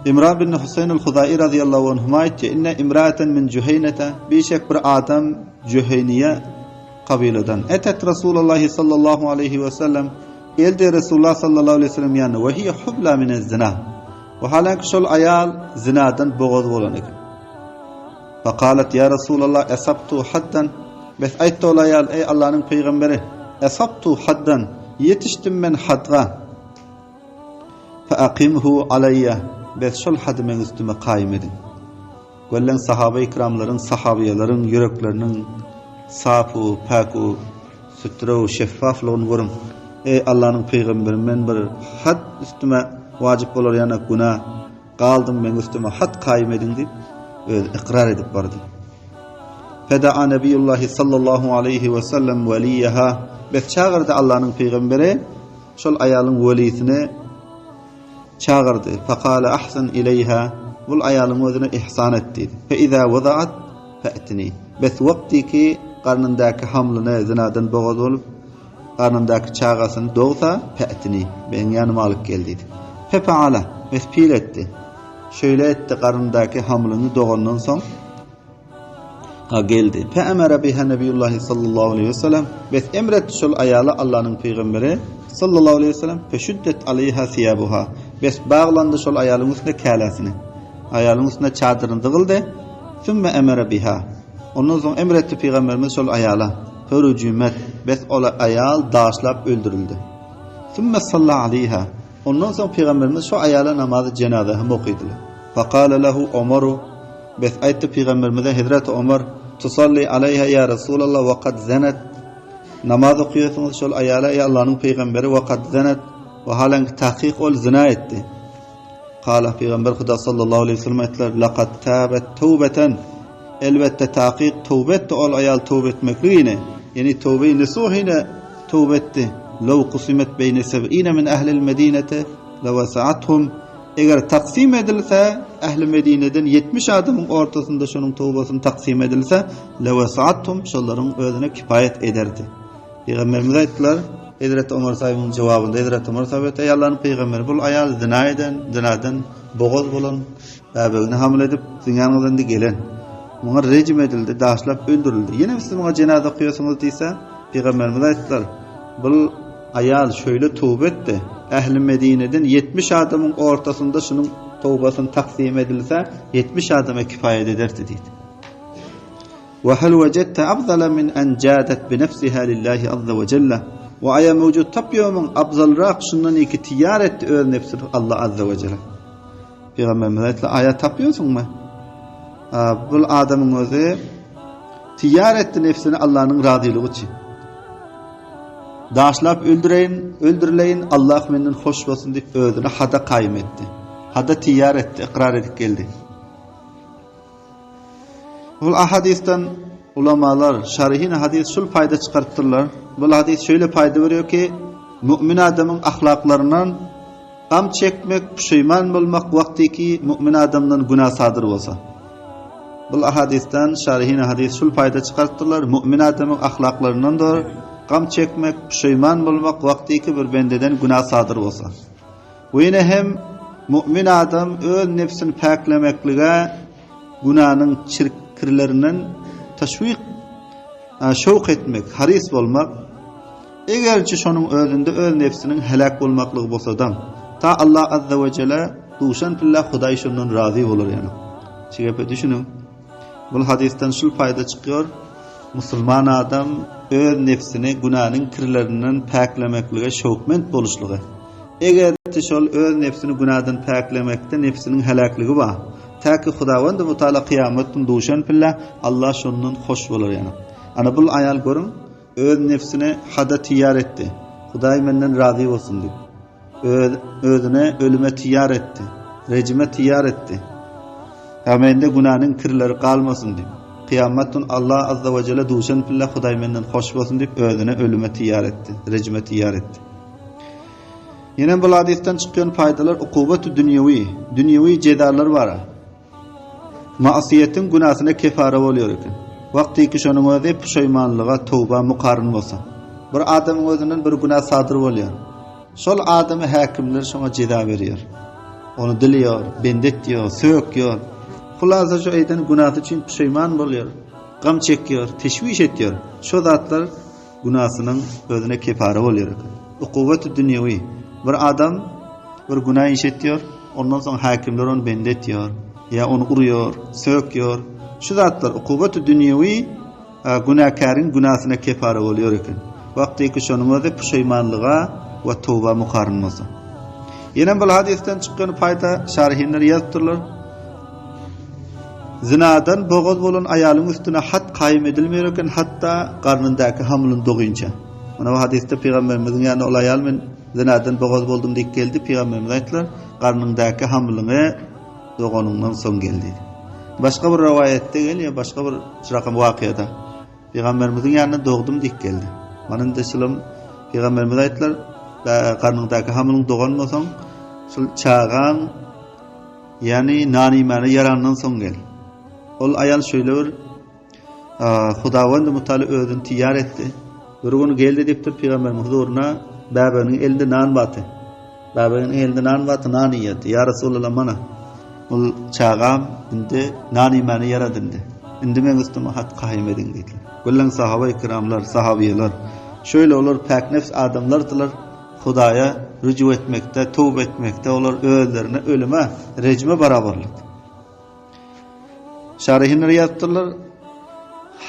İmran bin Husayn el-Hudai radıyallahu anhuma aytdı: "İnne imra'atan min Juhaynata bişek bir adam Juhayniye kabileden etet Resulullah sallallahu aleyhi ve sellem elde Resulullah sallallahu aleyhi ve sellem yani ve hiye hubla min zina ve halak şol ayal zinadan boğaz bolan ekan. Faqalat ya Resulullah asabtu haddan bes aytdı ol ayal ey Allah'ın peygamberi asabtu haddan yetiştim men hadga fa aqimhu alayya bes şol hadı men üstüme kaim edin. Gollen sahabe-i ikramların sahabiyelerin yüreklerinin safu paku sütrew şeffaflığını görün. Ey Allah'ın peygamberi men bir had üstüme wajib bolar yana günah qaldım men üstüme had kaim edin dip ikrar edip bardy. Feda Nebiyullah sallallahu aleyhi ve sellem veliyaha bes çağırdı Allah'ın peygamberi şol ayalın velisini çağırdı. Faqala ahsan ileyha bul ayalın özüne ihsan etdi. Fe iza wada'at fa'tini bes waqti ki qarnındaki hamlını zinadan boğaz olup qarnındaki çağasını doğsa fa'tini ben yanıma alıp geldi. Fe fa'ala bes pil etti. Şöyle etti qarnındaki hamlını doğandan soň geldi. Fe emara biha Nebiyullah sallallahu aleyhi ve sellem bes emretti şol ayala Allah'ın peygamberi sallallahu aleyhi ve sellem feşuddet aleyha siyabuha bes bağlandı şol ayalın üstüne kâlasını ayalın üstüne çadırını dıgıldı sümme emara biha ondan soň emretti peygamberimiz şol ayala hürücümet bes ola ayal daşlap öldürüldü sümme sallallahu aleyha ondan soň peygamberimiz şol ayala namazı cenaze hem okuydular faqala lehu Umaru bes aytdı peygamberimize Hazreti Ömer tusalli aleyha ya Resulallah ve kad zanat namaz okuyorsunuz şol ayala ey Allah'ın peygamberi ve kad zanat ve halen tahqiq ol zina etti. Qala peygamber Huda sallallahu aleyhi ve sellem etler laqad tabat tawbatan elbette tahqiq tawbat ol ayal tawbat etmekliğine yani tawbe-i nasuhine tawbetti. Law qusimat beyne 70 min ahli el-medinete lawasa'athum eğer taksim edilse ehli Medine'den 70 adamın ortasında şunun tawbasını taksim edilse lawasa'athum şolların özüne kifayet ederdi. Peygamberimiz ayttılar Hazreti Ömer sahibining cevabında Hazreti Ömer sahibi ey Allah'ın peygamberi bul ayal zinadan boğaz bolan babagini hamle edip zinyanıdan gelen muňa rejim edildi daşlap öldürüldü. Yine siz muňa cenaze okuyorsunuz diýse peygamberimiz ayttılar bul ayal şöyle tövbe etti. Ehli Medine'den 70 adamın ortasında şunun tövbasını taksim edilse 70 adama kifayet ederdi dedi. Ve hal vecedte afdala min en cadet bi nefsiha lillahi azza ve celle ve aya mevcut tapyomun afzalrak şundan iki tiyar etti öz nefsini Allah azza ve celle. Peygamberimiz aytla aya tapıyorsun mu? Bu adamın özü tiyar etti nefsini Allah'ın razılığı için. Daşlap öldürüleyin Allah menden hoş bolsun dip özüne hada kaym etti. Hada tiyar etti, ikrar edip geldi. Bu hadisten ulamalar şerhin hadis şul fayda çıkarttılar. Bu hadis şöyle fayda veriyor ki mümin adamın ahlaklarından gam çekmek, pişman bolmak vaktiki mümin adamdan günah sadır bolsa. Bu hadisten şerhin hadis şul fayda çıkarttılar. Mümin adamın ahlaklarından da gam çekmek, pişman bolmak vaktiki bir bendeden günah sadır bolsa. Bu yine hem mümin adam öz nefsini paklemeklige günahın kirlerinden teşvik şevk etmek, haris bolmak egerçi şonun özünde öz nefsinin helak bolmaklygy bolsa-da ta Allah azza ve celle duşan billah Hudaý şondan razy bolar yani. Şeýle düşünün. Bu hadisten şu fayda çıkıyor. Musulman adam öz nefsini günahın kirlerinden paklemeklige şevkment boluşlygy. Eger şol öz nefsini günahdan paklemekde nefsinin helakligi bar. Täki Hudaýwand Mutala kıyametden duşan billah Allah şondan hoş bolar yani. Ana bul ayal görün öz nefsine hada tiyar etti. Hudaý menden razy bolsun dip. Özüne ölüme tiyar etti. Rejime tiyar etti. Hamende günahın kirleri kalmasın dip. Kıyametden Allah azza ve celle duşan billah Hudaý menden hoş bolsun dip özüne ölüme tiyar etti. Rejime tiyar etti. Yine bu hadisten çıkan faydalar ukubet-i dünyevi cezalar var. Masiyetin günahına kefare oluyor ekan. Vakti ki şonun özü pişmanlyga, tövbe muqarryn bolsa. Bir adamın özünden bir günah sadır bolýar. Şol adamy häkimler şoňa ceza berýär. onu diliyor, bendet diyor, söküyor. Hulasa şu aydan günahı için pişman oluyor, gam çekiyor, teşviş ediyor. Şu zatlar günahının özüne kefare oluyor. Ukuvvet-i dünyevi. Bir adam bir günah işletiyor, ondan sonra hakimler onu bendet diyor, ya onu uruyor, söküyor. Şu zatlar ukuvvet-i dünyevi günahkarın günahına kefare oluyor ekan. Vaktiki şonumuzda pişmanlığa ve tövbe mukarrınması. Yine bu hadisten çıkan fayda şarihinler yazdılar. Zinadan boğaz bolan ayalın üstüne had kayım edilmiyor ekan, hatta karnındaki hamlın doğuyunca. Mana bu hadiste Peygamberimizin yani ol ayal men zinadan boğaz boldum deyip geldi. Peygamberimiz aytdılar, karnındaki hamlını doğanından son geldi. Başka bir rivayette geliyor, başka bir rakam vakıada. Peygamberimizin yanına doğdum deyip geldi. Manın deşilim Peygamberimiz aytdılar, karnındaki hamlın doğanmasan çağan yani nanimani yarandan son gel. Ol ayal şöyle bir Hudavand Mutali özünü tiyar etti. Bir gün geldi deyiptir Peygamberimiz huzuruna, babanın elinde nan batı. Babanın elinde nan batı, nan yedi. Ya Resulullah mana ol çağam indi nanimani yaradındı. Indi men üstüme hat kayım edin dediler. Güllen sahabe-i kiramlar, sahabiyeler şöyle olur, pek nefs adamlardılar. Hudaya rücu etmekte, tövbe etmekte, olar özlerine ölüme, recme barabarlık. Şarihinler yazdılar,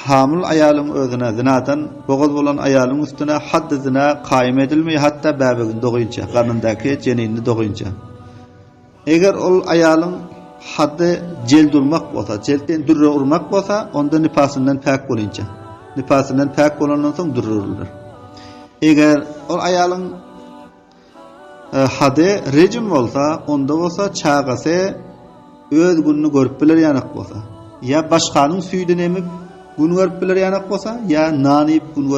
hamil ayalın özüne, zinadan boğaz bolan ayalın üstüne hadd zina kayım edilmiyor, hatta babagın doğuyunca, karnındaki cenini doğuyunca. Eğer ol ayalın haddi cel durmak bolsa, celden durra urmak bolsa, onda nifasından pek bolunca. Nifasından pek bolandan soň dururlar. Eğer ol ayalın hade rejim bolsa, onda bolsa çağası öz gününü görüp biler yanak bolsa, ya başkanın süýden emip gün görüp biler yanak bolsa, ya nanip gün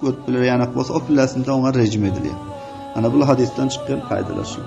görüp biler yanak bolsa, o pillasında ona rejim ediliyor. Ana bu hadisten çıkan faydalar şu.